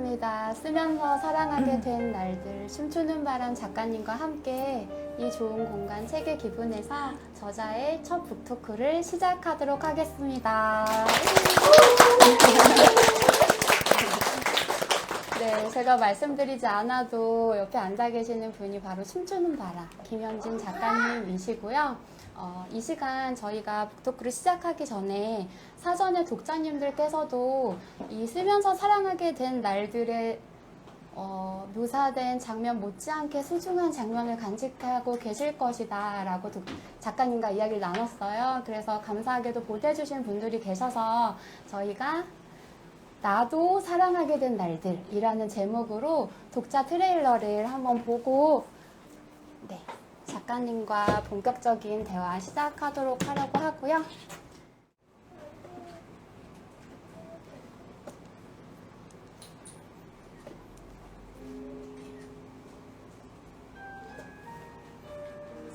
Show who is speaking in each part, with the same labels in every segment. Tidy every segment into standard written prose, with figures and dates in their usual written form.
Speaker 1: 반갑습니다. 쓰면서 사랑하게 된 날들, 춤추는 바람 작가님과 함께 이 좋은 공간 책의 기분에서 저자의 첫 북토크를 시작하도록 하겠습니다. 네, 제가 말씀드리지 않아도 옆에 앉아 계시는 분이 바로 춤추는 바람 김현진 작가님이시고요. 이 시간 저희가 북토크를 시작하기 전에 사전에 독자님들께서도 이 쓰면서 사랑하게 된 날들의 묘사된 장면 못지않게 소중한 장면을 간직하고 계실 것이다 라고 작가님과 이야기를 나눴어요. 그래서 감사하게도 보내주신 분들이 계셔서 저희가 나도 사랑하게 된 날들이라는 제목으로 독자 트레일러를 한번 보고 네, 작가님과 본격적인 대화 시작하도록 하려고 하고요.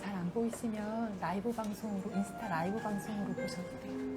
Speaker 2: 잘 안 보이시면 라이브 방송으로, 인스타 라이브 방송으로 보셔도 돼요.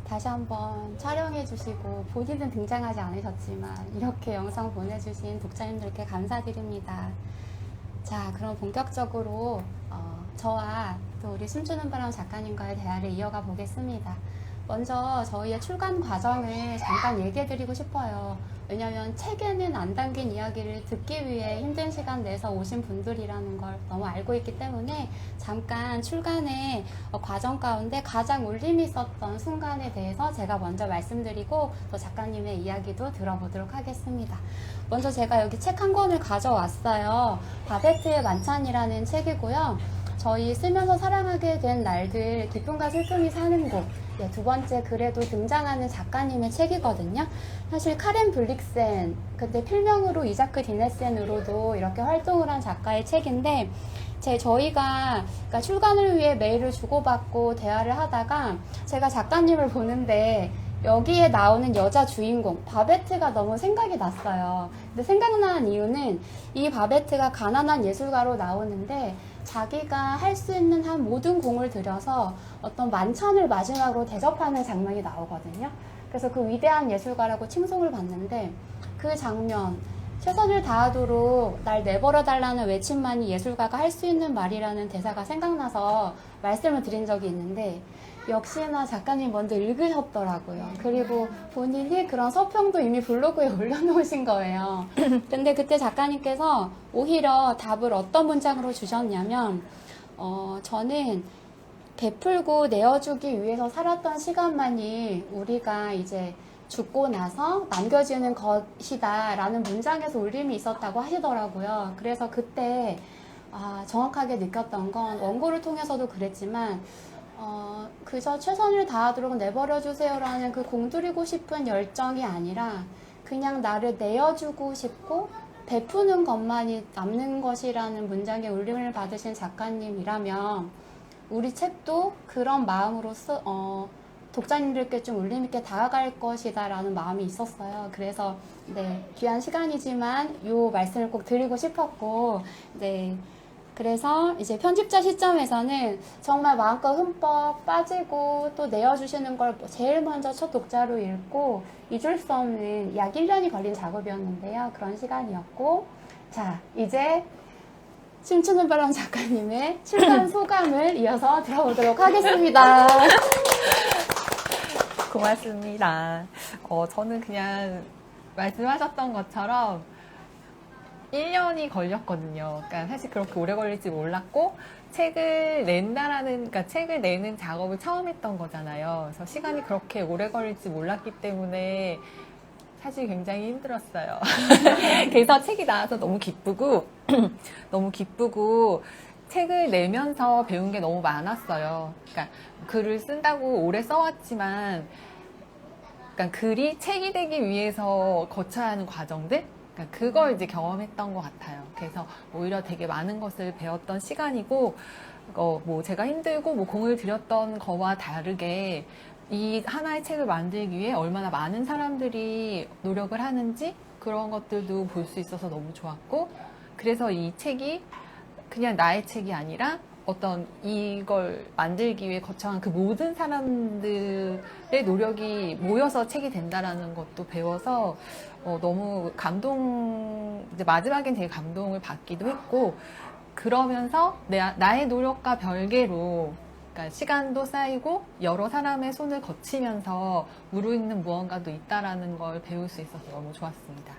Speaker 1: 다시 한번 촬영해주시고 본인은 등장하지 않으셨지만 이렇게 영상 보내주신 독자님들께 감사드립니다. 자, 그럼 본격적으로 저와 또 우리 숨추는 바람 작가님과의 대화를 이어가 보겠습니다. 먼저 저희의 출간 과정을 잠깐 얘기해 드리고 싶어요. 왜냐면 책에는 안 담긴 이야기를 듣기 위해 힘든 시간 내서 오신 분들이라는 걸 너무 알고 있기 때문에 잠깐 출간의 과정 가운데 가장 울림이 있었던 순간에 대해서 제가 먼저 말씀드리고 또 작가님의 이야기도 들어보도록 하겠습니다. 먼저 제가 여기 책 한 권을 가져왔어요. 바베트의 만찬이라는 책이고요. 저희 쓰면서 사랑하게 된 날들, 기쁨과 슬픔이 사는 곳, 두 번째 글에도 등장하는 작가님의 책이거든요. 사실 카렌 블릭센, 그때 필명으로 이자크 디네센으로도 이렇게 활동을 한 작가의 책인데, 저희가 그러니까 출간을 위해 메일을 주고받고 대화를 하다가 제가 작가님을 보는데 여기에 나오는 여자 주인공 바베트가 너무 생각이 났어요. 근데 생각난 이유는 이 바베트가 가난한 예술가로 나오는데 자기가 할 수 있는 한 모든 공을 들여서 어떤 만찬을 마지막으로 대접하는 장면이 나오거든요. 그래서 그 위대한 예술가라고 칭송을 받는데 그 장면, 최선을 다하도록 날 내버려 달라는 외침만이 예술가가 할 수 있는 말이라는 대사가 생각나서 말씀을 드린 적이 있는데 역시나 작가님 먼저 읽으셨더라고요. 그리고 본인이 그런 서평도 이미 블로그에 올려놓으신 거예요. 근데 그때 작가님께서 오히려 답을 어떤 문장으로 주셨냐면 저는 베풀고 내어주기 위해서 살았던 시간만이 우리가 이제 죽고 나서 남겨지는 것이다 라는 문장에서 울림이 있었다고 하시더라고요. 그래서 그때 정확하게 느꼈던 건 원고를 통해서도 그랬지만 그저 최선을 다하도록 내버려주세요 라는 그 공들이고 싶은 열정이 아니라 그냥 나를 내어주고 싶고 베푸는 것만이 남는 것이라는 문장에 울림을 받으신 작가님이라면 우리 책도 그런 마음으로 독자님들께 좀 울림있게 다가갈 것이다 라는 마음이 있었어요. 그래서 귀한 시간이지만 이 말씀을 꼭 드리고 싶었고 그래서 이제 편집자 시점에서는 정말 마음껏 흠뻑 빠지고 또 내어주시는 걸 제일 먼저 첫 독자로 읽고 잊을 수 없는 약 1년이 걸린 작업이었는데요. 그런 시간이었고 자 이제 춤추는 바람 작가님의 출간 소감을 이어서 들어보도록 하겠습니다.
Speaker 2: 고맙습니다. 저는 그냥 말씀하셨던 것처럼 1년이 걸렸거든요. 그러니까 사실 그렇게 오래 걸릴지 몰랐고 책을 그러니까 책을 내는 작업을 처음 했던 거잖아요. 그래서 시간이 그렇게 오래 걸릴지 몰랐기 때문에 사실 굉장히 힘들었어요. 그래서 책이 나와서 너무 기쁘고 너무 기쁘고 책을 내면서 배운 게 너무 많았어요. 그러니까 글을 쓴다고 오래 써왔지만 그러니까 글이 책이 되기 위해서 거쳐야 하는 과정들 그러니까 그걸 이제 경험했던 것 같아요. 그래서 오히려 되게 많은 것을 배웠던 시간이고, 뭐 제가 힘들고 뭐 공을 들였던 거와 다르게 이 하나의 책을 만들기 위해 얼마나 많은 사람들이 노력을 하는지 그런 것들도 볼 수 있어서 너무 좋았고, 그래서 이 책이 그냥 나의 책이 아니라 어떤 이걸 만들기 위해 거쳐간 그 모든 사람들의 노력이 모여서 책이 된다라는 것도 배워서 너무 이제 마지막엔 되게 감동을 받기도 했고, 그러면서 나의 노력과 별개로 그러니까 시간도 쌓이고 여러 사람의 손을 거치면서 무르익는 무언가도 있다라는 걸 배울 수 있어서 너무 좋았습니다.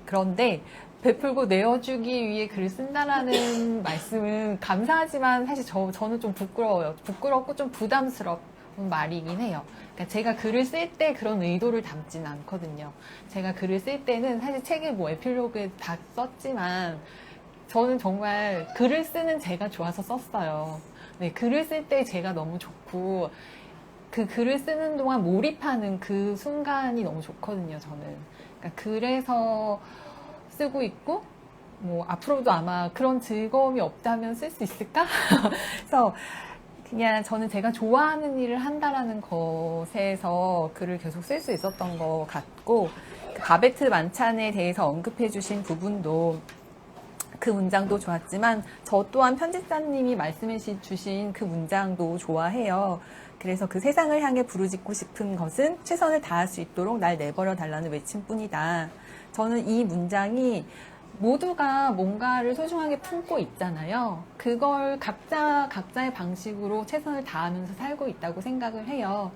Speaker 2: 그런데 베풀고 내어주기 위해 글을 쓴다라는 말씀은 감사하지만 사실 저는 좀 부끄러워요. 부끄럽고 좀 부담스러운 말이긴 해요. 그러니까 제가 글을 쓸 때 그런 의도를 담진 않거든요. 제가 글을 쓸 때는 사실 책에 뭐 에필로그에 다 썼지만 저는 정말 글을 쓰는 제가 좋아서 썼어요. 네, 글을 쓸 때 제가 너무 좋고 그 글을 쓰는 동안 몰입하는 그 순간이 너무 좋거든요, 저는. 그러니까 그래서 쓰고 있고, 뭐 앞으로도 아마 그런 즐거움이 없다면 쓸 수 있을까? 그래서 그냥 저는 제가 좋아하는 일을 한다라는 것에서 글을 계속 쓸 수 있었던 것 같고, 그 바베트 만찬에 대해서 언급해 주신 부분도 그 문장도 좋았지만 저 또한 편집자님이 말씀해 주신 그 문장도 좋아해요. 그래서 그 세상을 향해 부르짖고 싶은 것은 최선을 다할 수 있도록 날 내버려 달라는 외침뿐이다. 저는 이 문장이 모두가 뭔가를 소중하게 품고 있잖아요. 그걸 각자의 방식으로 최선을 다하면서 살고 있다고 생각을 해요.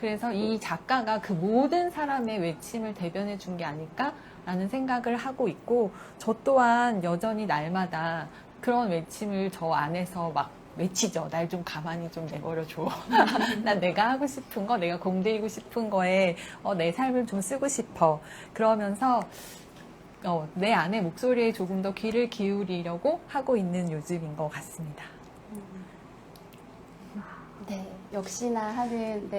Speaker 2: 그래서 이 작가가 그 모든 사람의 외침을 대변해 준 게 아닐까라는 생각을 하고 있고, 저 또한 여전히 날마다 그런 외침을 저 안에서 막 외치죠. 날 좀 가만히 좀 내버려줘. 난 내가 하고 싶은 거, 내가 공들이고 싶은 거에 내 삶을 좀 쓰고 싶어. 그러면서 내 안의 목소리에 조금 더 귀를 기울이려고 하고 있는 요즘인 것 같습니다.
Speaker 1: 네, 역시나 하는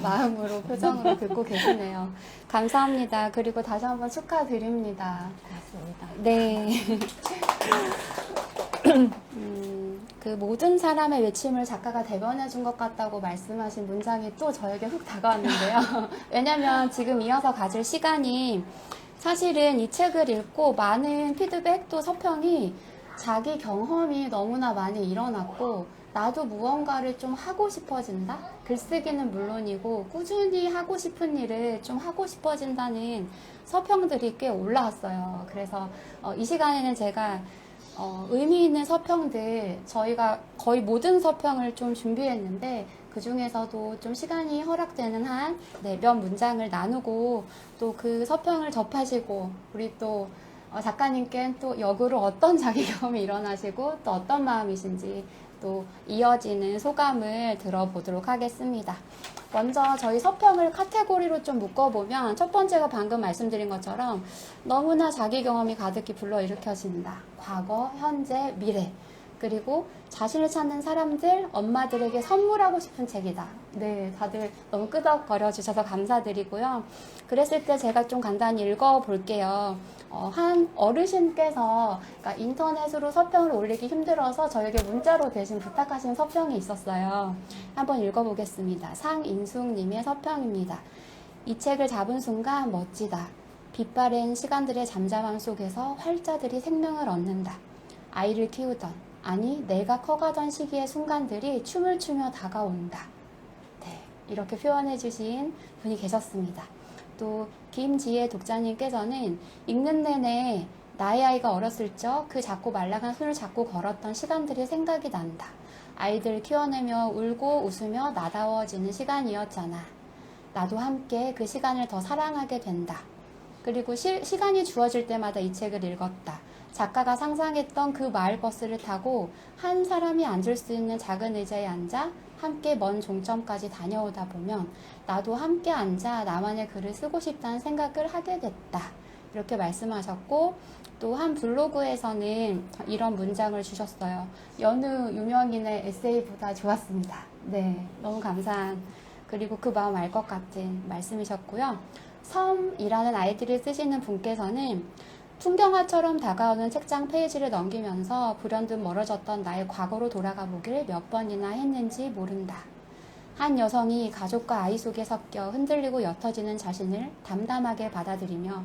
Speaker 1: 마음으로 표정으로 듣고 계시네요. 감사합니다. 그리고 다시 한번 축하드립니다.
Speaker 2: 고맙습니다.
Speaker 1: 네. 그 모든 사람의 외침을 작가가 대변해 준 것 같다고 말씀하신 문장이 또 저에게 훅 다가왔는데요. 왜냐면 지금 이어서 가질 시간이 사실은 이 책을 읽고 많은 피드백 또 서평이 자기 경험이 너무나 많이 일어났고 나도 무언가를 좀 하고 싶어진다? 글쓰기는 물론이고 꾸준히 하고 싶은 일을 좀 하고 싶어진다는 서평들이 꽤 올라왔어요. 그래서 이 시간에는 제가 의미 있는 서평들 저희가 거의 모든 서평을 좀 준비했는데 그 중에서도 좀 시간이 허락되는 한 몇 문장을 나누고 또 그 서평을 접하시고 우리 또 작가님께 또 역으로 어떤 자기 경험이 일어나시고 또 어떤 마음이신지 또 이어지는 소감을 들어보도록 하겠습니다. 먼저 저희 서평을 카테고리로 좀 묶어보면 첫 번째가 방금 말씀드린 것처럼 너무나 자기 경험이 가득히 불러일으켜진다. 과거, 현재, 미래. 그리고 자신을 찾는 사람들, 엄마들에게 선물하고 싶은 책이다. 네, 다들 너무 끄덕거려 주셔서 감사드리고요. 그랬을 때 제가 좀 간단히 읽어볼게요. 한 어르신께서 그러니까 인터넷으로 서평을 올리기 힘들어서 저에게 문자로 대신 부탁하신 서평이 있었어요. 한번 읽어보겠습니다. 상인숙님의 서평입니다. 이 책을 잡은 순간 멋지다. 빛바랜 시간들의 잠잠함 속에서 활자들이 생명을 얻는다. 아이를 키우던 아니 내가 커가던 시기의 순간들이 춤을 추며 다가온다. 네, 이렇게 표현해 주신 분이 계셨습니다. 또 김지혜 독자님께서는 읽는 내내 나의 아이가 어렸을 적 그 작고 말라간 손을 잡고 걸었던 시간들이 생각이 난다. 아이들 키워내며 울고 웃으며 나다워지는 시간이었잖아. 나도 함께 그 시간을 더 사랑하게 된다. 그리고 시간이 주어질 때마다 이 책을 읽었다. 작가가 상상했던 그 마을버스를 타고 한 사람이 앉을 수 있는 작은 의자에 앉아 함께 먼 종점까지 다녀오다 보면 나도 함께 앉아 나만의 글을 쓰고 싶다는 생각을 하게 됐다. 이렇게 말씀하셨고 또 한 블로그에서는 이런 문장을 주셨어요. 여느 유명인의 에세이보다 좋았습니다. 네, 너무 감사한 그리고 그 마음 알 것 같은 말씀이셨고요. 섬이라는 아이디를 쓰시는 분께서는 풍경화처럼 다가오는 책장 페이지를 넘기면서 불현듯 멀어졌던 나의 과거로 돌아가 보기를 몇 번이나 했는지 모른다. 한 여성이 가족과 아이 속에 섞여 흔들리고 옅어지는 자신을 담담하게 받아들이며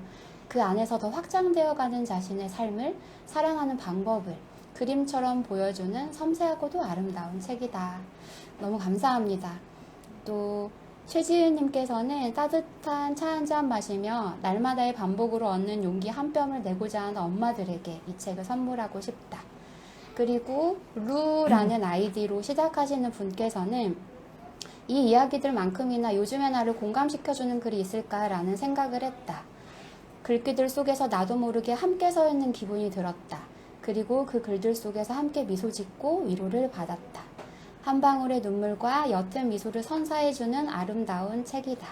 Speaker 1: 그 안에서 더 확장되어가는 자신의 삶을 사랑하는 방법을 그림처럼 보여주는 섬세하고도 아름다운 책이다. 너무 감사합니다. 또 최지은님께서는 따뜻한 차 한 잔 마시며 날마다의 반복으로 얻는 용기 한 뼘을 내고자 하는 엄마들에게 이 책을 선물하고 싶다. 그리고 루라는 아이디로 시작하시는 분께서는 이 이야기들만큼이나 요즘의 나를 공감시켜주는 글이 있을까라는 생각을 했다. 글귀들 속에서 나도 모르게 함께 서 있는 기분이 들었다. 그리고 그 글들 속에서 함께 미소 짓고 위로를 받았다. 한 방울의 눈물과 옅은 미소를 선사해주는 아름다운 책이다.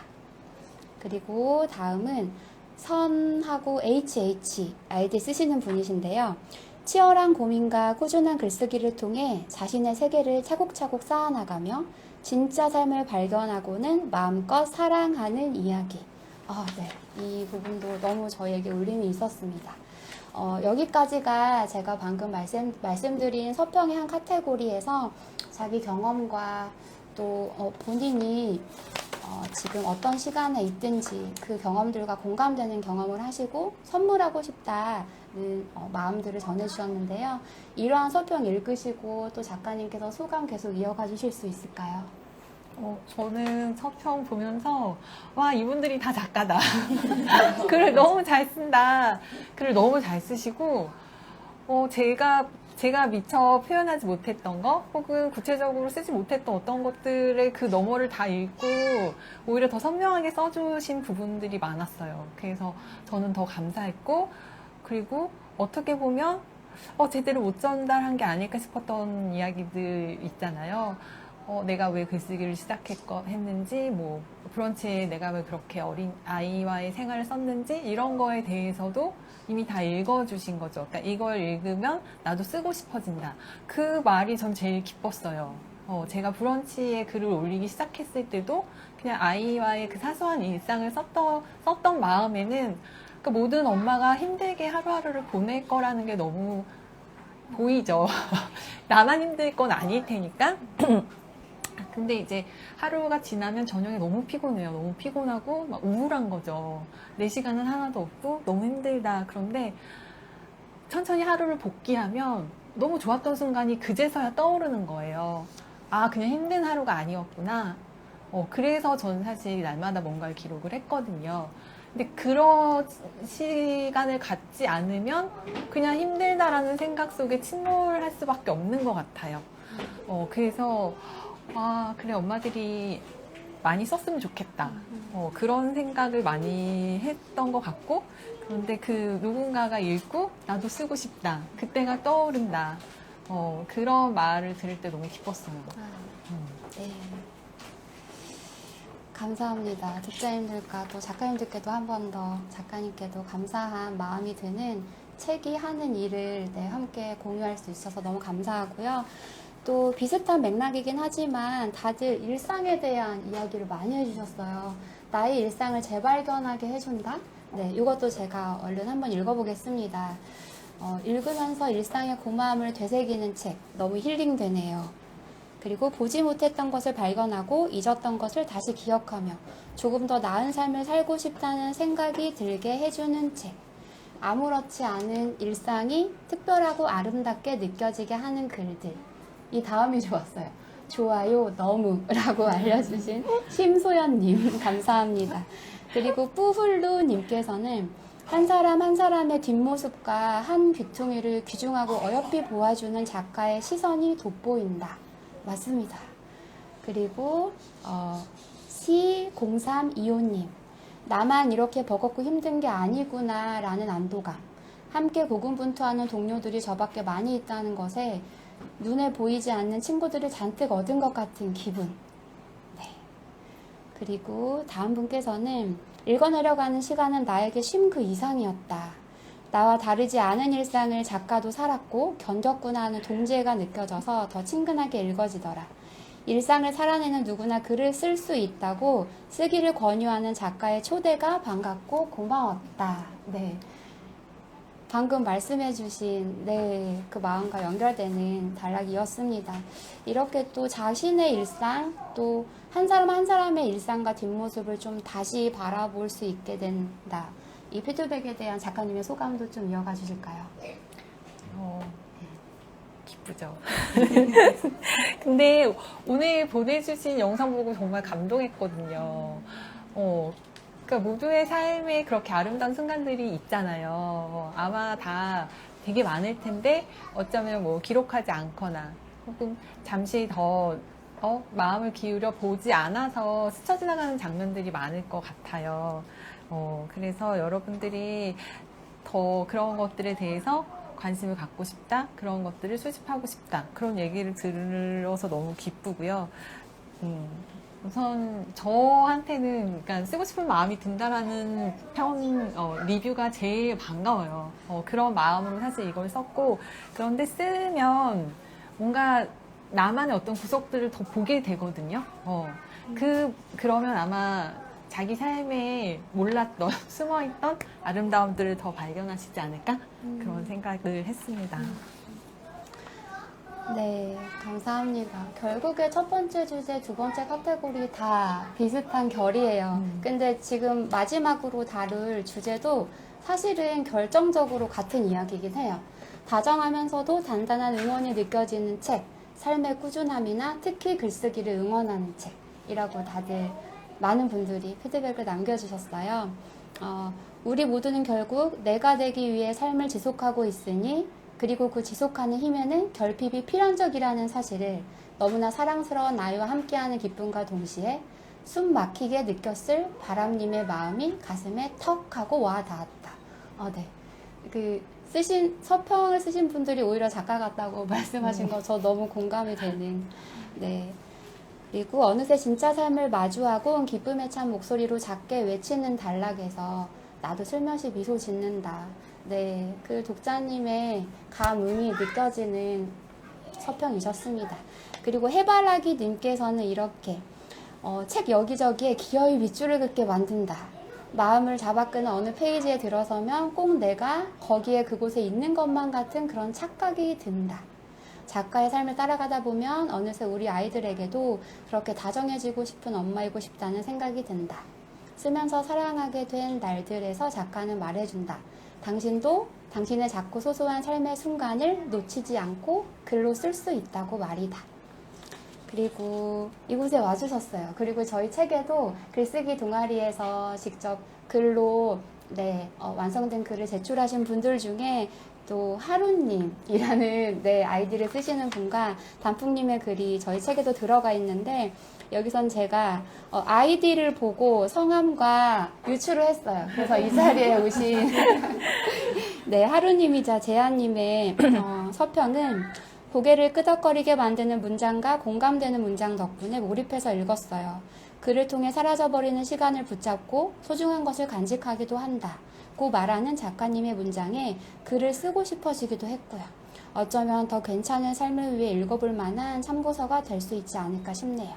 Speaker 1: 그리고 다음은 선하고 HH 아이디 쓰시는 분이신데요. 치열한 고민과 꾸준한 글쓰기를 통해 자신의 세계를 차곡차곡 쌓아나가며 진짜 삶을 발견하고는 마음껏 사랑하는 이야기. 네. 이 부분도 너무 저에게 울림이 있었습니다. 여기까지가 제가 방금 말씀드린 서평의 한 카테고리에서 자기 경험과 또 본인이 지금 어떤 시간에 있든지 그 경험들과 공감되는 경험을 하시고 선물하고 싶다는 마음들을 전해주셨는데요. 이러한 서평 읽으시고 또 작가님께서 소감 계속 이어가 주실 수 있을까요?
Speaker 2: 저는 서평 보면서 와 이분들이 다 작가다. 글을 너무 잘 쓴다. 글을 너무 잘 쓰시고 제가 제가 미처 표현하지 못했던 거 혹은 구체적으로 쓰지 못했던 어떤 것들의 그 너머를 다 읽고 오히려 더 선명하게 써주신 부분들이 많았어요. 그래서 저는 더 감사했고, 그리고 어떻게 보면 제대로 못 전달한 게 아닐까 싶었던 이야기들 있잖아요. 내가 왜 글쓰기를 시작했는지, 뭐 브런치에 내가 왜 그렇게 어린 아이와의 생활을 썼는지, 이런 거에 대해서도 이미 다 읽어주신 거죠. 그러니까 이걸 읽으면 나도 쓰고 싶어진다. 그 말이 전 제일 기뻤어요. 제가 브런치에 글을 올리기 시작했을 때도 그냥 아이와의 그 사소한 일상을 썼던 마음에는, 그러니까 모든 엄마가 힘들게 하루하루를 보낼 거라는 게 너무 보이죠. 나만 힘들 건 아닐 테니까. 근데 이제 하루가 지나면 저녁에 너무 피곤해요. 너무 피곤하고 막 우울한 거죠. 내 시간은 하나도 없고 너무 힘들다. 그런데 천천히 하루를 복귀하면 너무 좋았던 순간이 그제서야 떠오르는 거예요. 아, 그냥 힘든 하루가 아니었구나. 그래서 저는 사실 날마다 뭔가를 기록을 했거든요. 근데 그런 시간을 갖지 않으면 그냥 힘들다라는 생각 속에 침몰할 수밖에 없는 것 같아요. 그래서 그래, 엄마들이 많이 썼으면 좋겠다. 그런 생각을 많이 했던 것 같고, 그런데 그 누군가가 읽고 나도 쓰고 싶다. 그때가 떠오른다. 그런 말을 들을 때 너무 기뻤어요.
Speaker 1: 네. 감사합니다. 독자님들과 또 작가님들께도 한 번 더 작가님께도 감사한 마음이 드는 책이 하는 일을 함께 공유할 수 있어서 너무 감사하고요. 또 비슷한 맥락이긴 하지만 다들 일상에 대한 이야기를 많이 해주셨어요. 나의 일상을 재발견하게 해준다? 네, 이것도 제가 얼른 한번 읽어보겠습니다. 읽으면서 일상의 고마움을 되새기는 책, 너무 힐링되네요. 그리고 보지 못했던 것을 발견하고 잊었던 것을 다시 기억하며 조금 더 나은 삶을 살고 싶다는 생각이 들게 해주는 책. 아무렇지 않은 일상이 특별하고 아름답게 느껴지게 하는 글들. 이 다음이 좋았어요. 좋아요, 너무 라고 알려주신 심소연님 감사합니다. 그리고 뿌훌루님께서는 한 사람 한 사람의 뒷모습과 한 귀퉁이를 귀중하고 어여삐 보아주는 작가의 시선이 돋보인다. 맞습니다. 그리고 C0325님 나만 이렇게 버겁고 힘든 게 아니구나 라는 안도감, 함께 고군분투하는 동료들이 저밖에 많이 있다는 것에 눈에 보이지 않는 친구들을 잔뜩 얻은 것 같은 기분. 네. 그리고 다음 분께서는 읽어내려가는 시간은 나에게 쉼 그 이상이었다. 나와 다르지 않은 일상을 작가도 살았고 견뎠구나 하는 동지애가 느껴져서 더 친근하게 읽어지더라. 일상을 살아내는 누구나 글을 쓸 수 있다고 쓰기를 권유하는 작가의 초대가 반갑고 고마웠다. 네. 방금 말씀해주신 그 마음과 연결되는 단락이었습니다. 이렇게 또 자신의 일상, 또 한 사람 한 사람의 일상과 뒷모습을 좀 다시 바라볼 수 있게 된다. 이 피드백에 대한 작가님의 소감도 좀 이어가 주실까요?
Speaker 2: 기쁘죠. 근데 오늘 보내주신 영상 보고 정말 감동했거든요. 그러니까 모두의 삶에 그렇게 아름다운 순간들이 있잖아요. 아마 다 되게 많을 텐데 어쩌면 뭐 기록하지 않거나 혹은 잠시 더 마음을 기울여 보지 않아서 스쳐 지나가는 장면들이 많을 것 같아요. 그래서 여러분들이 더 그런 것들에 대해서 관심을 갖고 싶다, 그런 것들을 수집하고 싶다, 그런 얘기를 들어서 너무 기쁘고요. 우선 저한테는 그러니까 쓰고 싶은 마음이 든다라는 리뷰가 제일 반가워요. 그런 마음으로 사실 이걸 썼고, 그런데 쓰면 뭔가 나만의 어떤 구석들을 더 보게 되거든요. 그러면 아마 자기 삶에 몰랐던 숨어있던 아름다움들을 더 발견하시지 않을까? 그런 생각을 했습니다.
Speaker 1: 네, 감사합니다. 결국에 첫 번째 주제, 두 번째 카테고리 다 비슷한 결이에요. 근데 지금 마지막으로 다룰 주제도 사실은 결정적으로 같은 이야기이긴 해요. 다정하면서도 단단한 응원이 느껴지는 책, 삶의 꾸준함이나 특히 글쓰기를 응원하는 책이라고 다들 많은 분들이 피드백을 남겨주셨어요. 우리 모두는 결국 내가 되기 위해 삶을 지속하고 있으니 그리고 그 지속하는 힘에는 결핍이 필연적이라는 사실을 너무나 사랑스러운 나이와 함께하는 기쁨과 동시에 숨 막히게 느꼈을 바람님의 마음이 가슴에 턱 하고 와 닿았다. 네. 서평을 쓰신 분들이 오히려 작가 같다고 말씀하신 거 저 너무 공감이 되는. 네. 그리고 어느새 진짜 삶을 마주하고 온 기쁨에 찬 목소리로 작게 외치는 단락에서 나도 슬며시 미소 짓는다. 네. 그 독자님의 감흥이 느껴지는 서평이셨습니다. 그리고 해바라기 님께서는 이렇게 책 여기저기에 기어이 밑줄을 긋게 만든다. 마음을 잡아끄는 어느 페이지에 들어서면 꼭 내가 거기에 그곳에 있는 것만 같은 그런 착각이 든다. 작가의 삶을 따라가다 보면 어느새 우리 아이들에게도 그렇게 다정해지고 싶은 엄마이고 싶다는 생각이 든다. 쓰면서 사랑하게 된 날들에서 작가는 말해준다. 당신도 당신의 작고 소소한 삶의 순간을 놓치지 않고 글로 쓸 수 있다고 말이다. 그리고 이곳에 와주셨어요. 그리고 저희 책에도 글쓰기 동아리에서 직접 글로 완성된 글을 제출하신 분들 중에 또 하루님이라는 아이디를 쓰시는 분과 단풍님의 글이 저희 책에도 들어가 있는데 여기선 제가 아이디를 보고 성함과 유추를 했어요. 그래서 이 자리에 오신 하루님이자 재한님의 서평은 고개를 끄덕거리게 만드는 문장과 공감되는 문장 덕분에 몰입해서 읽었어요. 글을 통해 사라져버리는 시간을 붙잡고 소중한 것을 간직하기도 한다. 고 말하는 작가님의 문장에 글을 쓰고 싶어지기도 했고요. 어쩌면 더 괜찮은 삶을 위해 읽어볼 만한 참고서가 될 수 있지 않을까 싶네요.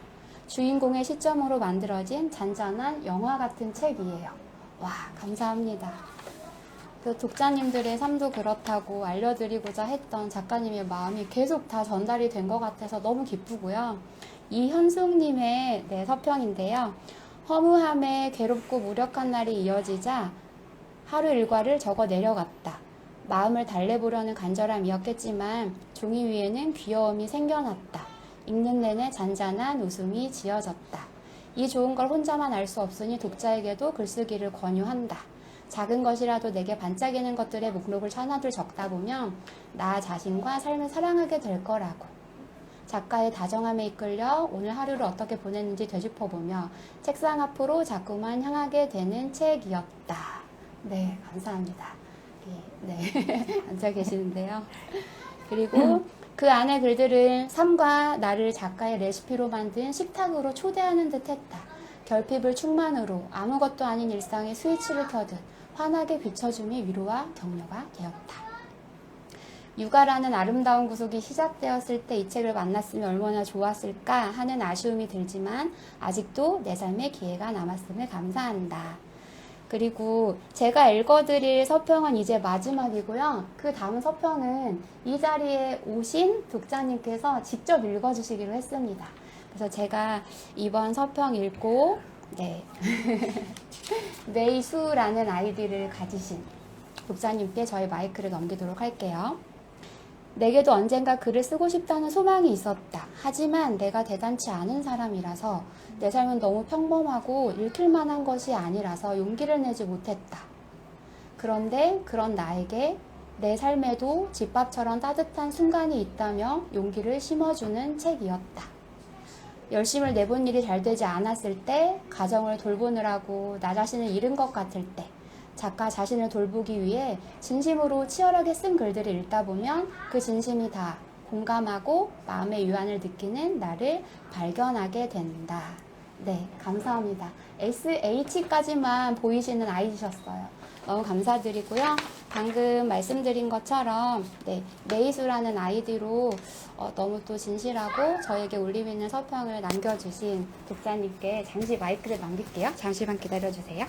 Speaker 1: 주인공의 시점으로 만들어진 잔잔한 영화 같은 책이에요. 와, 감사합니다. 그 독자님들의 삶도 그렇다고 알려드리고자 했던 작가님의 마음이 계속 다 전달이 된 것 같아서 너무 기쁘고요. 이현숙님의 서평인데요. 허무함에 괴롭고 무력한 날이 이어지자 하루 일과를 적어 내려갔다. 마음을 달래보려는 간절함이었겠지만 종이 위에는 귀여움이 생겨났다. 읽는 내내 잔잔한 웃음이 지어졌다. 이 좋은 걸 혼자만 알 수 없으니 독자에게도 글쓰기를 권유한다. 작은 것이라도 내게 반짝이는 것들의 목록을 하나둘 적다 보면 나 자신과 삶을 사랑하게 될 거라고. 작가의 다정함에 이끌려 오늘 하루를 어떻게 보냈는지 되짚어보며 책상 앞으로 자꾸만 향하게 되는 책이었다. 네, 감사합니다. 네, 앉아 계시는데요. 그리고 그 안의 글들은 삶과 나를 작가의 레시피로 만든 식탁으로 초대하는 듯 했다. 결핍을 충만으로 아무것도 아닌 일상에 스위치를 켜듯 환하게 비춰줌이 위로와 격려가 되었다. 육아라는 아름다운 구속이 시작되었을 때 이 책을 만났으면 얼마나 좋았을까 하는 아쉬움이 들지만 아직도 내 삶에 기회가 남았음을 감사한다. 그리고 제가 읽어드릴 서평은 이제 마지막이고요. 그 다음 서평은 이 자리에 오신 독자님께서 직접 읽어주시기로 했습니다. 그래서 제가 이번 서평 읽고 메이수라는 아이디를 가지신 독자님께 저희 마이크를 넘기도록 할게요. 내게도 언젠가 글을 쓰고 싶다는 소망이 있었다. 하지만 내가 대단치 않은 사람이라서 내 삶은 너무 평범하고 읽힐 만한 것이 아니라서 용기를 내지 못했다. 그런데 그런 나에게 내 삶에도 집밥처럼 따뜻한 순간이 있다며 용기를 심어주는 책이었다. 열심을 내본 일이 잘 되지 않았을 때, 가정을 돌보느라고 나 자신을 잃은 것 같을 때, 작가 자신을 돌보기 위해 진심으로 치열하게 쓴 글들을 읽다 보면 그 진심이 다 공감하고 마음의 유한을 느끼는 나를 발견하게 된다. 네, 감사합니다. SH까지만 보이시는 아이디셨어요. 너무 감사드리고요. 방금 말씀드린 것처럼 메이수라는 아이디로 너무 또 진실하고 저에게 울림 있는 서평을 남겨주신 독자님께 잠시 마이크를 넘길게요. 잠시만 기다려주세요.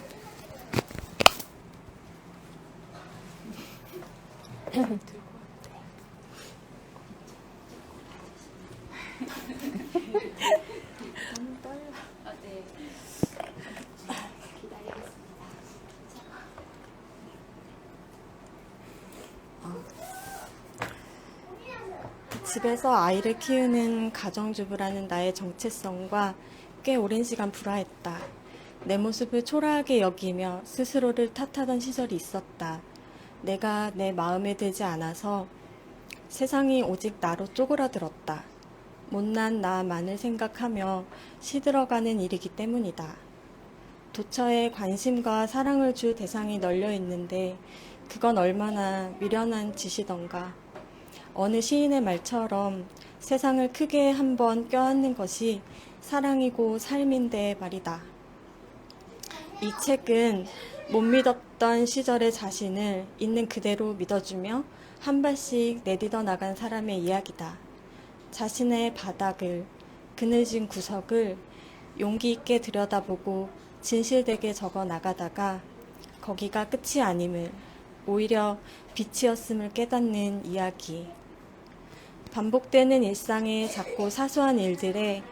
Speaker 1: 너무 떨려. 네. 기다리겠습니다.
Speaker 3: 집에서 아이를 키우는 가정주부라는 나의 정체성과 꽤 오랜 시간 불화했다. 내 모습을 초라하게 여기며 스스로를 탓하던 시절이 있었다. 내가 내 마음에 들지 않아서 세상이 오직 나로 쪼그라들었다. 못난 나만을 생각하며 시들어가는 일이기 때문이다. 도처에 관심과 사랑을 줄 대상이 널려 있는데 그건 얼마나 미련한 짓이던가. 어느 시인의 말처럼 세상을 크게 한번 껴안는 것이 사랑이고 삶인데 말이다. 이 책은 못 믿었던 시절의 자신을 있는 그대로 믿어주며 한 발씩 내딛어 나간 사람의 이야기다. 자신의 바닥을, 그늘진 구석을 용기 있게 들여다보고 진실되게 적어 나가다가 거기가 끝이 아님을, 오히려 빛이었음을 깨닫는 이야기. 반복되는 일상의 작고 사소한 일들에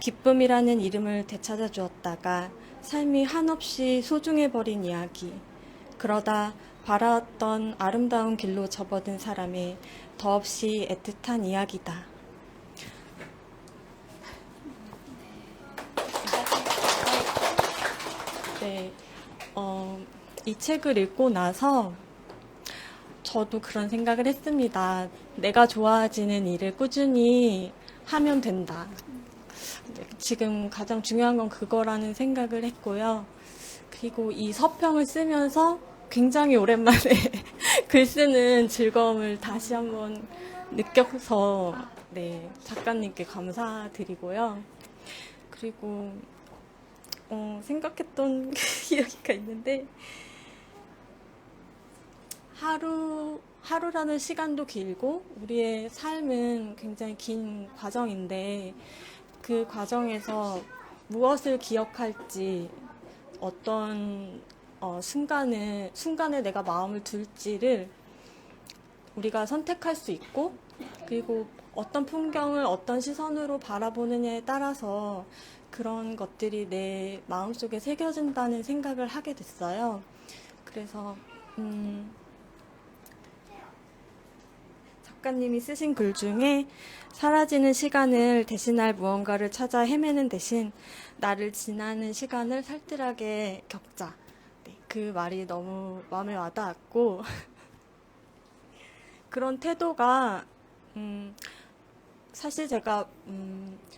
Speaker 3: 기쁨이라는 이름을 되찾아 주었다가 삶이 한없이 소중해버린 이야기. 그러다 바라왔던 아름다운 길로 접어든 사람의 더없이 애틋한 이야기다. 네, 이 책을 읽고 나서 저도 그런 생각을 했습니다. 내가 좋아지는 일을 꾸준히 하면 된다. 지금 가장 중요한 건 그거라는 생각을 했고요. 그리고 이 서평을 쓰면서 굉장히 오랜만에 글 쓰는 즐거움을 다시 한번 느껴서 네, 작가님께 감사드리고요. 그리고 생각했던 이야기가 있는데 하루라는 시간도 길고 우리의 삶은 굉장히 긴 과정인데 그 과정에서 무엇을 기억할지 어떤 순간에 내가 마음을 둘지를 우리가 선택할 수 있고 그리고 어떤 풍경을 어떤 시선으로 바라보느냐에 따라서 그런 것들이 내 마음속에 새겨진다는 생각을 하게 됐어요. 그래서 작가님이 쓰신 글 중에 사라지는 시간을 대신할 무언가를 찾아 헤매는 대신 나를 지나는 시간을 살뜰하게 겪자. 네, 그 말이 너무 마음에 와닿았고 그런 태도가 사실 제가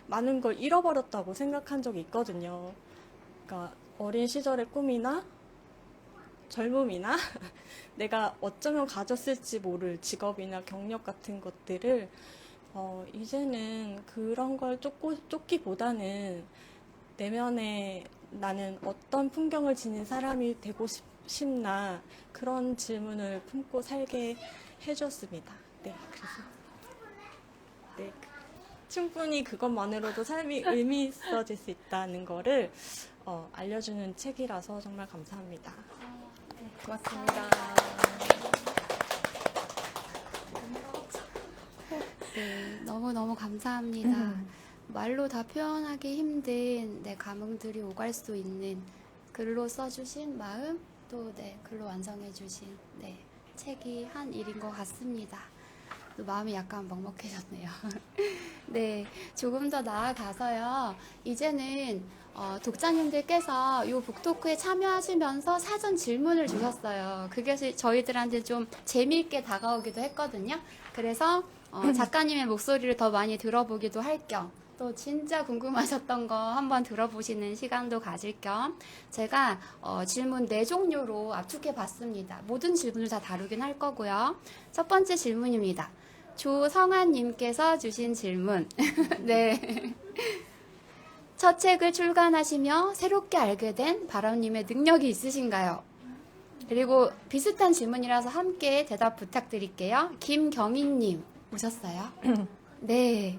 Speaker 3: 많은 걸 잃어버렸다고 생각한 적이 있거든요. 그러니까 어린 시절의 꿈이나 젊음이나 내가 어쩌면 가졌을지 모를 직업이나 경력 같은 것들을 이제는 그런 걸 쫓기보다는 내면에 나는 어떤 풍경을 지닌 사람이 되고 싶나 그런 질문을 품고 살게 해줬습니다. 네, 그래서 네, 충분히 그것만으로도 삶이 의미 있어질 수 있다는 거를 알려주는 책이라서 정말 감사합니다.
Speaker 2: 고맙습니다.
Speaker 1: 네, 너무너무 감사합니다. 말로 다 표현하기 힘든 내 감흥들이 오갈 수 있는 글로 써주신 마음, 또 글로 완성해주신 책이 한 일인 것 같습니다. 또 마음이 약간 먹먹해졌네요. 네, 조금 더 나아가서요. 이제는 독자님들께서 이 북토크에 참여하시면서 사전 질문을 주셨어요. 그게 저희들한테 좀 재미있게 다가오기도 했거든요. 그래서 작가님의 목소리를 더 많이 들어보기도 할 겸, 또 진짜 궁금하셨던 거 한번 들어보시는 시간도 가질 겸 제가 질문 4종류로 압축해 봤습니다. 모든 질문을 다 다루긴 할 거고요. 첫 번째 질문입니다. 조성환님께서 주신 질문. 네. 첫 책을 출간하시며 새롭게 알게 된 바람님의 능력이 있으신가요? 그리고 비슷한 질문이라서 함께 대답 부탁드릴게요. 김경희님 오셨어요? 네.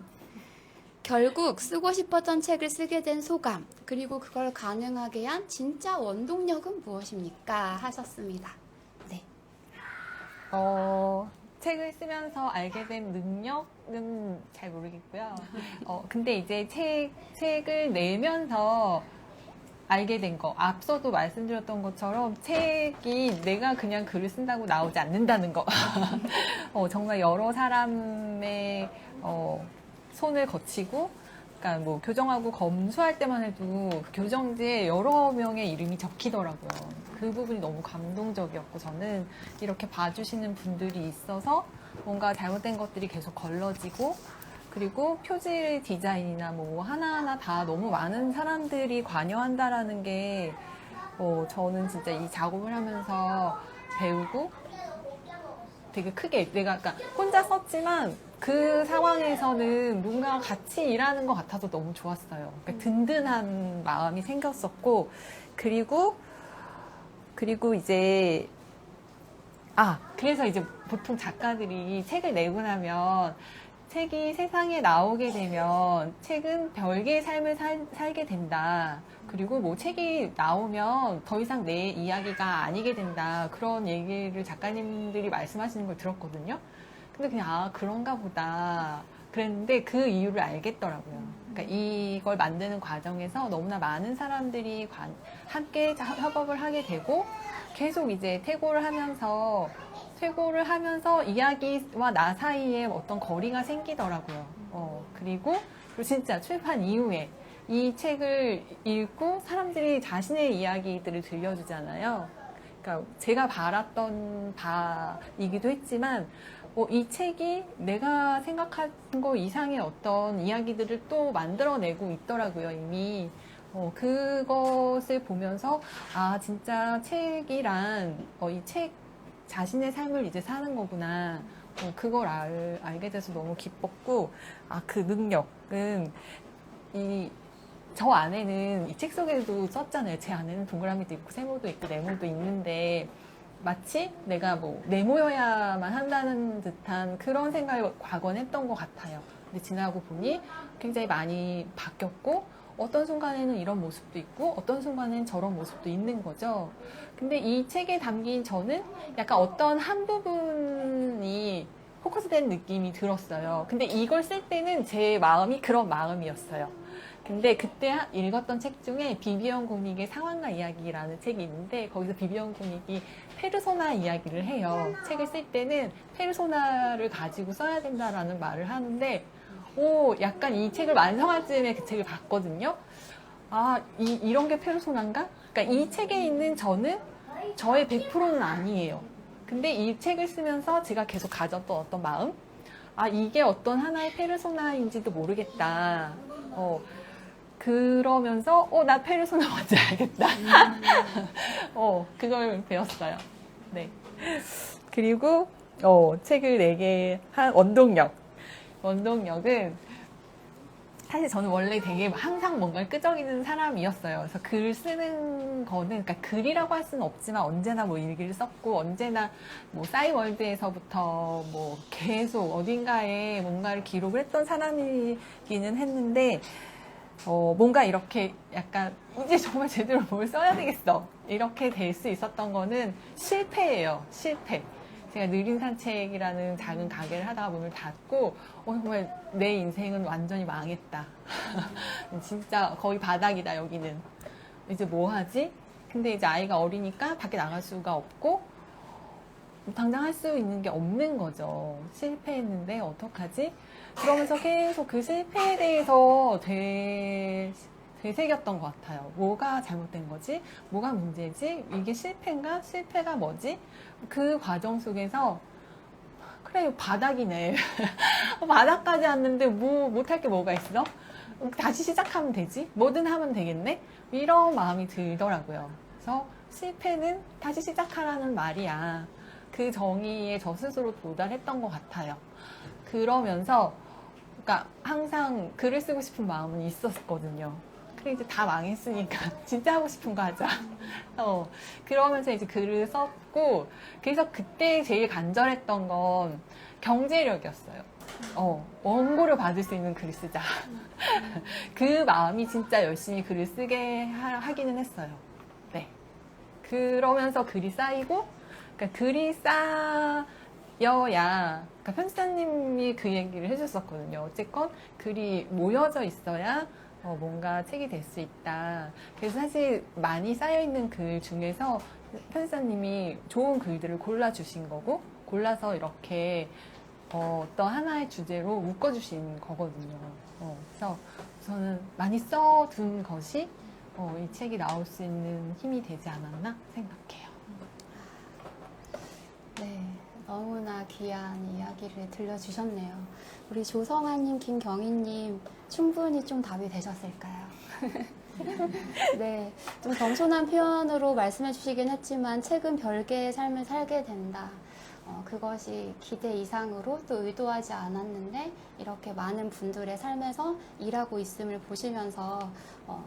Speaker 1: 결국 쓰고 싶었던 책을 쓰게 된 소감, 그리고 그걸 가능하게 한 진짜 원동력은 무엇입니까? 하셨습니다. 네.
Speaker 2: 책을 쓰면서 알게 된 능력은 잘 모르겠고요. 근데 이제 책을 내면서 알게 된 거, 앞서도 말씀드렸던 것처럼 책이 내가 그냥 글을 쓴다고 나오지 않는다는 거. 정말 여러 사람의 손을 거치고, 그러니까 뭐 교정하고 검수할 때만 해도 그 교정지에 여러 명의 이름이 적히더라고요. 그 부분이 너무 감동적이었고 저는 이렇게 봐주시는 분들이 있어서 뭔가 잘못된 것들이 계속 걸러지고 그리고 표지 디자인이나 뭐 하나하나 다 너무 많은 사람들이 관여한다라는 게 저는 진짜 이 작업을 하면서 배우고 되게 크게 내가 그러니까 혼자 썼지만 그 상황에서는 뭔가 같이 일하는 것 같아서 너무 좋았어요. 그러니까 든든한 마음이 생겼었고 그리고 이제 그래서 이제 보통 작가들이 책을 내고 나면 책이 세상에 나오게 되면 책은 별개의 삶을 살게 된다. 그리고 뭐 책이 나오면 더 이상 내 이야기가 아니게 된다. 그런 얘기를 작가님들이 말씀하시는 걸 들었거든요. 근데 그냥 그런가 보다. 그랬는데 그 이유를 알겠더라고요. 그러니까 이걸 만드는 과정에서 너무나 많은 사람들이 함께 협업을 하게 되고 계속 이제 퇴고를 하면서 이야기와 나 사이에 어떤 거리가 생기더라고요. 그리고 진짜 출판 이후에 이 책을 읽고 사람들이 자신의 이야기들을 들려주잖아요. 그러니까 제가 바랐던 바이기도 했지만 이 책이 내가 생각한 거 이상의 어떤 이야기들을 또 만들어내고 있더라고요, 이미. 그것을 보면서 진짜 책이란 이 책 자신의 삶을 이제 사는 거구나. 그걸 알게 돼서 너무 기뻤고 그 능력은 저 안에는 이 책 속에도 썼잖아요. 제 안에는 동그라미도 있고 세모도 있고 네모도 있는데 마치 내가 뭐 네모여야만 한다는 듯한 그런 생각을 과거는 했던 것 같아요. 근데 지나고 보니 굉장히 많이 바뀌었고 어떤 순간에는 이런 모습도 있고 어떤 순간에는 저런 모습도 있는 거죠. 근데 이 책에 담긴 저는 약간 어떤 한 부분이 포커스된 느낌이 들었어요. 근데 이걸 쓸 때는 제 마음이 그런 마음이었어요. 근데 그때 읽었던 책 중에 비비언 고닉의 상황과 이야기라는 책이 있는데 거기서 비비언 고닉이 페르소나 이야기를 해요. 책을 쓸 때는 페르소나를 가지고 써야 된다라는 말을 하는데 약간 이 책을 완성할 즈음에 그 책을 봤거든요. 이런 게 페르소나인가? 그러니까 이 책에 있는 저는 저의 100%는 아니에요. 근데 이 책을 쓰면서 제가 계속 가졌던 어떤 마음? 이게 어떤 하나의 페르소나인지도 모르겠다. 그러면서 나 페르소나 뭔지 알겠다. 그걸 배웠어요. 네. 그리고 책을 내게 한 원동력은 사실 저는 원래 되게 항상 뭔가를 끄적이는 사람이었어요. 그래서 글 쓰는 거는, 그러니까 글이라고 할 수는 없지만 언제나 뭐 일기를 썼고, 언제나 뭐 싸이월드에서부터 뭐 계속 어딘가에 뭔가를 기록을 했던 사람이기는 했는데, 뭔가 이렇게 약간 이제 정말 제대로 뭘 써야 되겠어. 이렇게 될 수 있었던 거는 실패예요. 실패. 제가 느린 산책이라는 작은 가게를 하다가 문을 닫고 정말 내 인생은 완전히 망했다. 진짜 거의 바닥이다 여기는. 이제 뭐 하지? 근데 이제 아이가 어리니까 밖에 나갈 수가 없고 당장 할 수 있는 게 없는 거죠. 실패했는데 어떡하지? 그러면서 계속 그 실패에 대해서 되새겼던 것 같아요. 뭐가 잘못된 거지? 뭐가 문제지? 이게 실패인가? 실패가 뭐지? 그 과정 속에서 그래 바닥이네. 바닥까지 왔는데 뭐 못할 게 뭐가 있어? 다시 시작하면 되지? 뭐든 하면 되겠네? 이런 마음이 들더라고요. 그래서 실패는 다시 시작하라는 말이야. 그 정의에 저 스스로 도달했던 것 같아요. 그러면서 그러니까 항상 글을 쓰고 싶은 마음은 있었거든요. 그래 이제 다 망했으니까 진짜 하고 싶은 거 하자. 그러면서 이제 글을 썼고 그래서 그때 제일 간절했던 건 경제력이었어요. 원고를 받을 수 있는 글을 쓰자. 그 마음이 진짜 열심히 글을 쓰게 하기는 했어요. 네. 그러면서 글이 쌓이고 그러니까 글이 쌓여야 그러니까 편집자님이 그 얘기를 해줬었거든요. 어쨌건 글이 모여져 있어야 뭔가 책이 될 수 있다. 그래서 사실 많이 쌓여있는 글 중에서 편집자님이 좋은 글들을 골라주신 거고 골라서 이렇게 어떤 하나의 주제로 묶어주신 거거든요. 그래서 저는 많이 써둔 것이 이 책이 나올 수 있는 힘이 되지 않았나 생각해요.
Speaker 1: 네, 너무나 귀한 이야기를 들려주셨네요. 우리 조성아님, 김경희님 충분히 좀 답이 되셨을까요? 네, 좀 겸손한 표현으로 말씀해 주시긴 했지만 책은 별개의 삶을 살게 된다. 그것이 기대 이상으로 또 의도하지 않았는데 이렇게 많은 분들의 삶에서 일하고 있음을 보시면서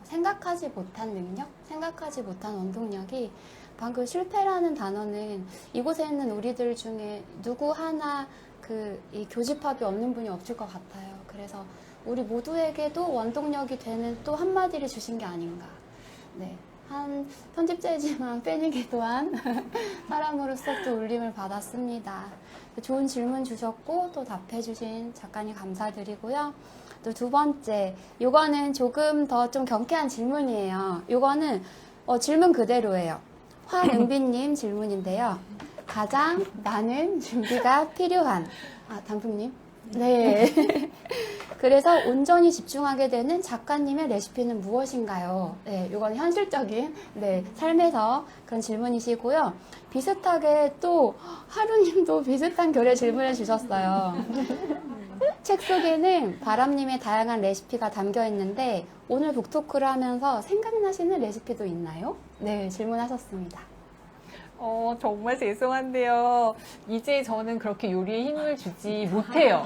Speaker 1: 생각하지 못한 능력, 생각하지 못한 원동력이 방금 실패라는 단어는 이곳에 있는 우리들 중에 누구 하나 이 교집합이 없는 분이 없을 것 같아요. 그래서 우리 모두에게도 원동력이 되는 또 한마디를 주신 게 아닌가. 네. 한 편집자이지만 팬이기도 한 사람으로서 또 울림을 받았습니다. 좋은 질문 주셨고 또 답해주신 작가님 감사드리고요. 또 두 번째, 요거는 조금 더 좀 경쾌한 질문이에요. 요거는 질문 그대로예요. 황은비님 질문인데요. 가장 많은 준비가 필요한 단풍님? 네. 그래서 온전히 집중하게 되는 작가님의 레시피는 무엇인가요? 네, 이건 현실적인 삶에서 그런 질문이시고요. 비슷하게 또 하루님도 비슷한 결의 질문을 주셨어요. 책 속에는 바람님의 다양한 레시피가 담겨 있는데 오늘 북토크를 하면서 생각나시는 레시피도 있나요? 네, 질문하셨습니다.
Speaker 2: 정말 죄송한데요. 이제 저는 그렇게 요리에 힘을 주지 못해요.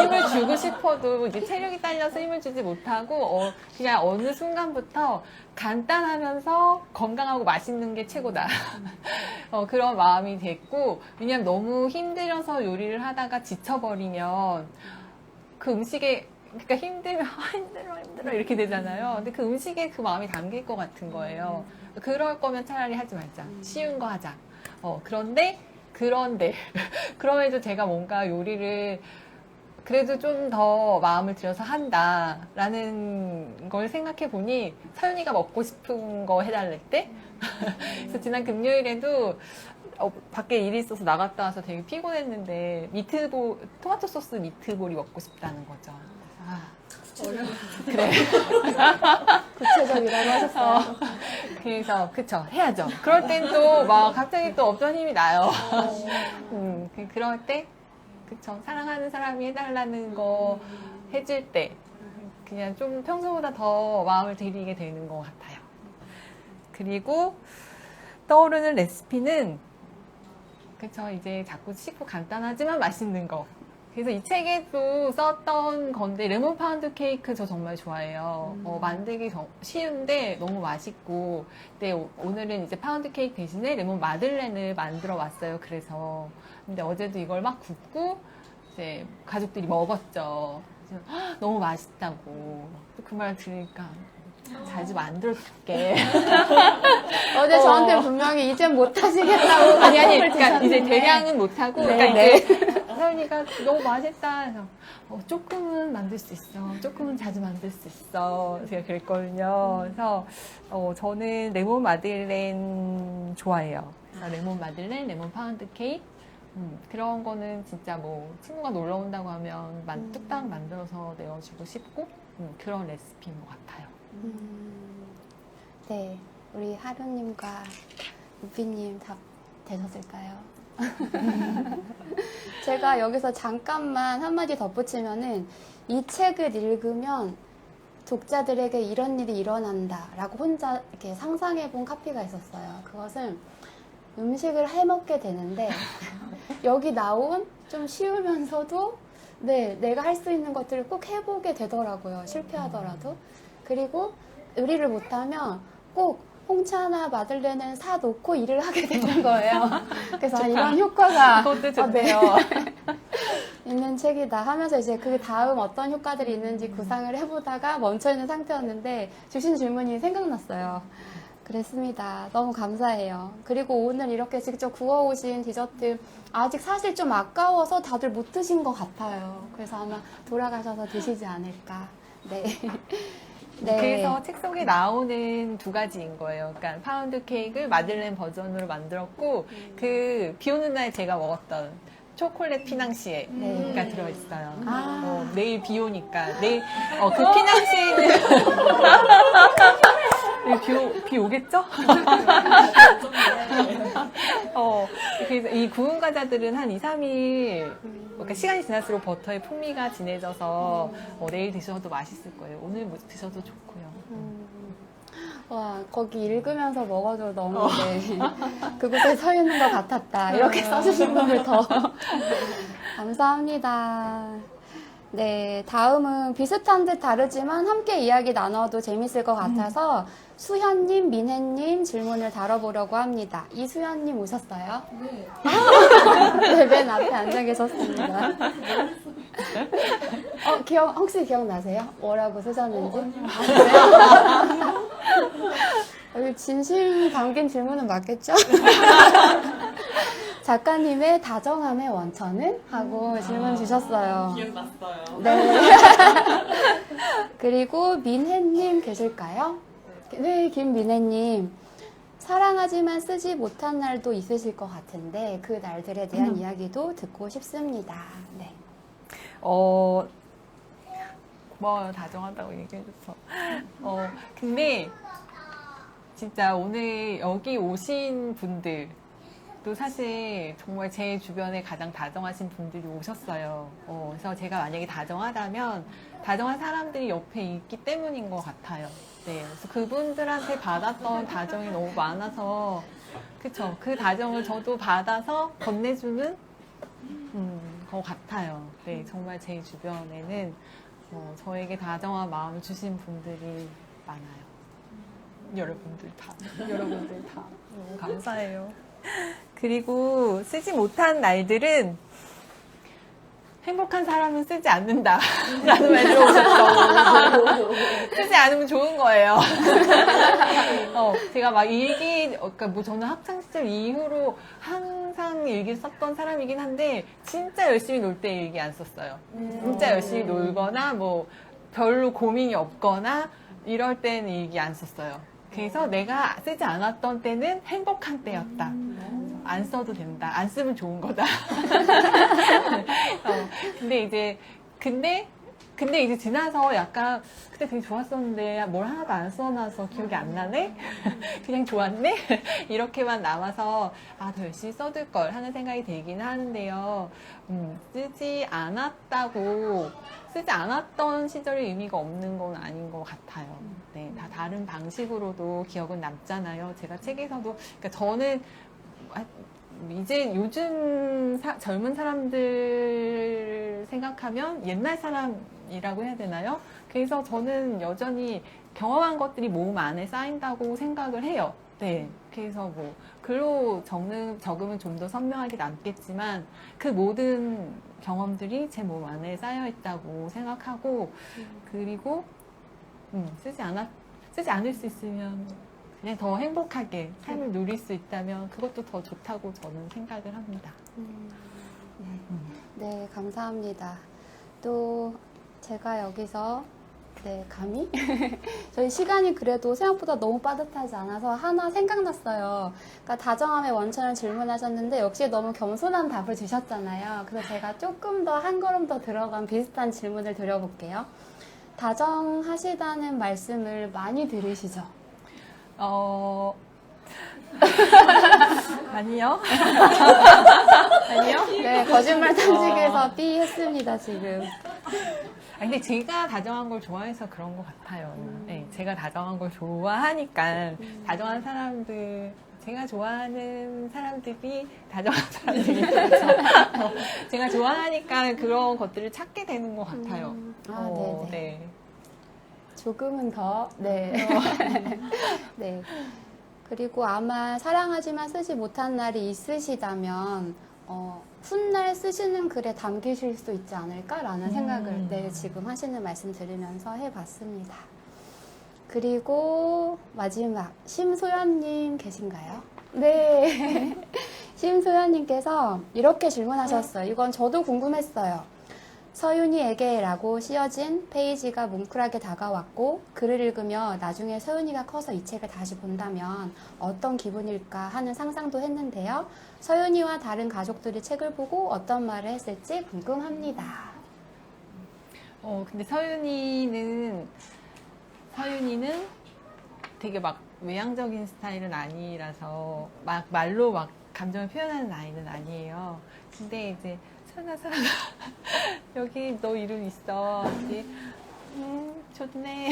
Speaker 2: 힘을 주고 싶어도 이제 체력이 딸려서 힘을 주지 못하고, 그냥 어느 순간부터 간단하면서 건강하고 맛있는 게 최고다. 그런 마음이 됐고, 왜냐면 너무 힘들어서 요리를 하다가 지쳐버리면 그 음식에 그러니까 힘들면 힘들어 이렇게 되잖아요. 근데 그 음식에 그 마음이 담길 것 같은 거예요. 그럴 거면 차라리 하지 말자. 쉬운 거 하자. 그런데 그럼에도 제가 뭔가 요리를 그래도 좀 더 마음을 들여서 한다라는 걸 생각해 보니 서윤이가 먹고 싶은 거 해달랄 때 그래서 지난 금요일에도 밖에 일이 있어서 나갔다 와서 되게 피곤했는데 토마토 소스 미트볼이 먹고 싶다는 거죠. 그래.
Speaker 1: 구체적이라고 하셨어요.
Speaker 2: 그래서 그쵸 해야죠. 그럴 땐 또 막 갑자기 또 없던 힘이 나요. 그럴 때 그쵸 사랑하는 사람이 해달라는 거 해줄 때 그냥 좀 평소보다 더 마음을 들이게 되는 것 같아요. 그리고 떠오르는 레시피는 그쵸 이제 자꾸 쉽고 간단하지만 맛있는 거. 그래서 이 책에도 썼던 건데 레몬 파운드 케이크 저 정말 좋아해요. 만들기 쉬운데 너무 맛있고 근데 오늘은 이제 파운드 케이크 대신에 레몬 마들렌을 만들어 왔어요. 그래서 근데 어제도 이걸 막 굽고 이제 가족들이 먹었죠. 그래서 너무 맛있다고 그 말 들으니까 자주 만들어줄게.
Speaker 1: 어제 저한테 분명히 이젠 못하시겠다고.
Speaker 2: 아니 그러니까 이제 대량은 못하고
Speaker 1: 네,
Speaker 2: 그러니까
Speaker 1: 네.
Speaker 2: 이제 서연이가 너무 맛있다 해서 조금은 만들 수 있어. 조금은 자주 만들 수 있어. 제가 그랬거든요. 그래서 저는 레몬 마들렌 좋아해요. 그래서 레몬 마들렌, 레몬 파운드 케이크 그런 거는 진짜 뭐 친구가 놀러 온다고 하면 뚝딱 만들어서 내어주고 싶고 그런 레시피인 것 같아요.
Speaker 1: 네, 우리 하루님과 우비님 답 되셨을까요? 제가 여기서 잠깐만 한마디 덧붙이면은 이 책을 읽으면 독자들에게 이런 일이 일어난다 라고 혼자 이렇게 상상해 본 카피가 있었어요. 그것은 음식을 해먹게 되는데 여기 나온 좀 쉬우면서도 내가 할 수 있는 것들을 꼭 해보게 되더라고요. 실패하더라도. 그리고 요리를 못하면 꼭 홍차나 마들렌을 사놓고 일을 하게 되는 거예요. 그래서 이런 효과가
Speaker 2: 그것도 좋네요.
Speaker 1: 있는 책이다 하면서 이제 그 다음 어떤 효과들이 있는지 구상을 해보다가 멈춰있는 상태였는데 주신 질문이 생각났어요. 그랬습니다. 너무 감사해요. 그리고 오늘 이렇게 직접 구워오신 디저트 아직 사실 좀 아까워서 다들 못 드신 것 같아요. 그래서 아마 돌아가셔서 드시지 않을까. 네. 네.
Speaker 2: 그래서 책 속에 나오는 두 가지인 거예요. 그러니까 파운드 케이크를 마들렌 버전으로 만들었고 그 비 오는 날 제가 먹었던 초콜릿 피낭시에가 들어있어요. 내일 비 오니까 내일 그 피낭시에는 비 오겠죠? 그래서 이 구운 과자들은 한 2, 3일, 그러니까 시간이 지날수록 버터의 풍미가 진해져서 내일 드셔도 맛있을 거예요. 오늘 드셔도 좋고요.
Speaker 1: 와, 거기 읽으면서 먹어도 너무 그곳에 서 있는 것 같았다. 이렇게 써주신 분들 더 감사합니다. 네, 다음은 비슷한 듯 다르지만 함께 이야기 나눠도 재밌을 것 같아서 수현님, 민혜님 질문을 다뤄보려고 합니다. 이수현님 오셨어요? 네. 네, 맨 앞에 앉아 계셨습니다. 혹시 기억나세요? 뭐라고 쓰셨는지? 여기 진심 담긴 질문은 맞겠죠? 작가님의 다정함의 원천은? 하고 질문 주셨어요.
Speaker 4: 기억났어요.
Speaker 1: 네. 그리고 민혜님 계실까요? 네, 김민혜님. 사랑하지만 쓰지 못한 날도 있으실 것 같은데 그 날들에 대한 이야기도 듣고 싶습니다. 네.
Speaker 2: 고마워요. 다정하다고 얘기해줘서. 근데 진짜 오늘 여기 오신 분들도 사실 정말 제 주변에 가장 다정하신 분들이 오셨어요. 그래서 제가 만약에 다정하다면 다정한 사람들이 옆에 있기 때문인 것 같아요. 네. 그래서 그분들한테 받았던 다정이 너무 많아서, 그쵸. 그 다정을 저도 받아서 건네주는, 것 같아요. 네. 정말 제 주변에는, 저에게 다정한 마음을 주신 분들이 많아요. 여러분들 다. 너무 감사해요. 그리고 쓰지 못한 날들은 행복한 사람은 쓰지 않는다. 라는 말 들어오셨죠? 쓰지 않으면 좋은 거예요. 제가 막 그러니까 뭐 저는 학창시절 이후로 항상 일기 썼던 사람이긴 한데, 진짜 열심히 놀 때 일기 안 썼어요. 진짜 열심히 놀거나, 뭐, 별로 고민이 없거나, 이럴 때는 일기 안 썼어요. 그래서 내가 쓰지 않았던 때는 행복한 때였다. 안 써도 된다. 안 쓰면 좋은 거다. 근데 이제 지나서 약간 그때 되게 좋았었는데 뭘 하나도 안 써놔서 기억이 안 나네? 그냥 좋았네? 이렇게만 남아서 더 열심히 써둘 걸 하는 생각이 들긴 하는데요. 쓰지 않았던 시절의 의미가 없는 건 아닌 것 같아요. 네, 다 다른 방식으로도 기억은 남잖아요. 제가 책에서도, 그러니까 저는 이제 요즘 젊은 사람들 생각하면 옛날 사람이라고 해야 되나요? 그래서 저는 여전히 경험한 것들이 몸 안에 쌓인다고 생각을 해요. 네. 그래서 뭐, 글로 적으면 좀 더 선명하게 남겠지만, 그 모든 경험들이 제 몸 안에 쌓여있다고 생각하고, 그리고, 쓰지 않을 수 있으면, 그냥 더 행복하게 삶을 누릴 수 있다면 그것도 더 좋다고 저는 생각을 합니다.
Speaker 1: 네, 감사합니다. 또 제가 여기서 감히 저희 시간이 그래도 생각보다 너무 빠듯하지 않아서 하나 생각났어요. 그러니까 다정함의 원천을 질문하셨는데 역시 너무 겸손한 답을 주셨잖아요. 그래서 제가 조금 더 한 걸음 더 들어간 비슷한 질문을 드려볼게요. 다정하시다는 말씀을 많이 들으시죠?
Speaker 2: 아니요. 아니요?
Speaker 1: 네, 거짓말 탐지기에서 삐 했습니다, 지금.
Speaker 2: 근데 제가 다정한 걸 좋아해서 그런 것 같아요. 네, 제가 다정한 걸 좋아하니까 다정한 사람들, 제가 좋아하는 사람들이 다정한 사람들이죠. 제가 좋아하니까 그런 것들을 찾게 되는 것 같아요.
Speaker 1: 네네.
Speaker 2: 네.
Speaker 1: 조금은 더, 네. 그리고 아마 사랑하지만 쓰지 못한 날이 있으시다면, 훗날 쓰시는 글에 담기실 수 있지 않을까라는 생각을 지금 하시는 말씀 들으면서 해봤습니다. 그리고 마지막, 심소연님 계신가요? 네. 심소연님께서 이렇게 질문하셨어요. 이건 저도 궁금했어요. 서윤이에게라고 씌어진 페이지가 뭉클하게 다가왔고 글을 읽으며 나중에 서윤이가 커서 이 책을 다시 본다면 어떤 기분일까 하는 상상도 했는데요. 서윤이와 다른 가족들이 책을 보고 어떤 말을 했을지 궁금합니다.
Speaker 2: 근데 서윤이는 되게 막 외향적인 스타일은 아니라서 막 말로 막 감정을 표현하는 아이는 아니에요. 근데 이제 선아 여기 너 이름 있어. 이제 좋네.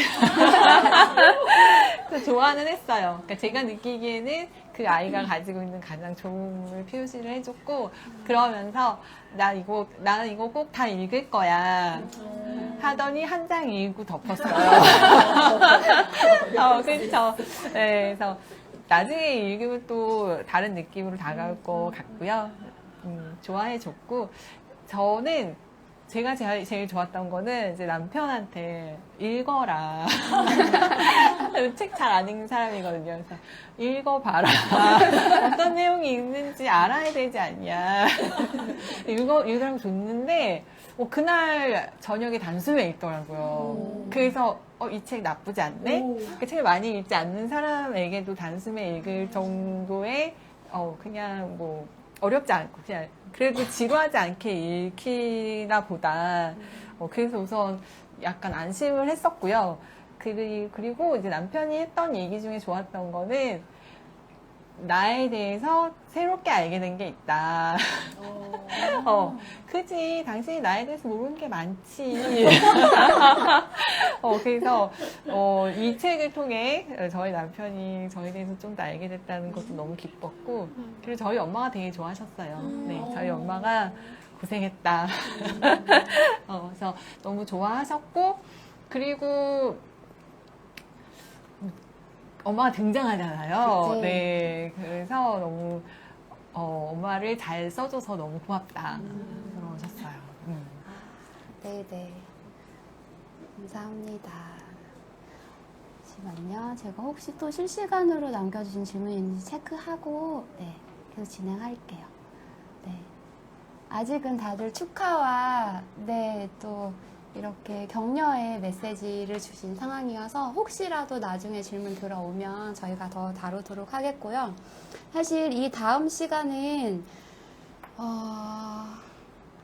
Speaker 2: 그래서 좋아는 했어요. 그러니까 제가 느끼기에는 그 아이가 가지고 있는 가장 좋음을 표시를 해줬고, 그러면서 나는 이거 꼭 다 읽을 거야 하더니 한 장 읽고 덮었어요. 그렇죠. 네, 그래서 나중에 읽으면 또 다른 느낌으로 다가올 것 같고요. 좋아해줬고, 저는 제가 제일 좋았던 거는 이제 남편한테 읽어라. 책 잘 안 읽는 사람이거든요. 그래서 읽어봐라. 어떤 내용이 있는지 알아야 되지 않냐. 읽으라고 줬는데, 그날 저녁에 단숨에 읽더라고요. 그래서, 이 책 나쁘지 않네? 그 책을 많이 읽지 않는 사람에게도 단숨에 읽을 정도의, 그냥 뭐, 어렵지 않고, 그냥, 그래도 지루하지 않게 읽히나 보다. 그래서 우선 약간 안심을 했었고요. 그리고 이제 남편이 했던 얘기 중에 좋았던 거는, 나에 대해서 새롭게 알게 된 게 있다. 그지. 당신이 나에 대해서 모르는 게 많지. 그래서, 이 책을 통해 저희 남편이 저에 대해서 좀 더 알게 됐다는 것도 너무 기뻤고, 그리고 저희 엄마가 되게 좋아하셨어요. 네, 저희 엄마가 고생했다. 그래서 너무 좋아하셨고, 그리고, 엄마가 등장하잖아요.
Speaker 1: 네.
Speaker 2: 네. 그래서 너무, 엄마를 잘 써줘서 너무 고맙다. 그러셨어요.
Speaker 1: 네네. 감사합니다. 잠시만요. 제가 혹시 또 실시간으로 남겨주신 질문이 있는지 체크하고, 네. 계속 진행할게요. 네. 아직은 다들 축하와, 네, 또, 이렇게 격려의 메시지를 주신 상황이어서 혹시라도 나중에 질문 들어오면 저희가 더 다루도록 하겠고요. 사실 이 다음 시간은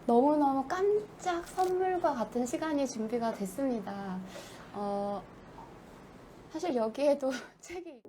Speaker 1: 너무너무 깜짝 선물과 같은 시간이 준비가 됐습니다. 사실 여기에도 책이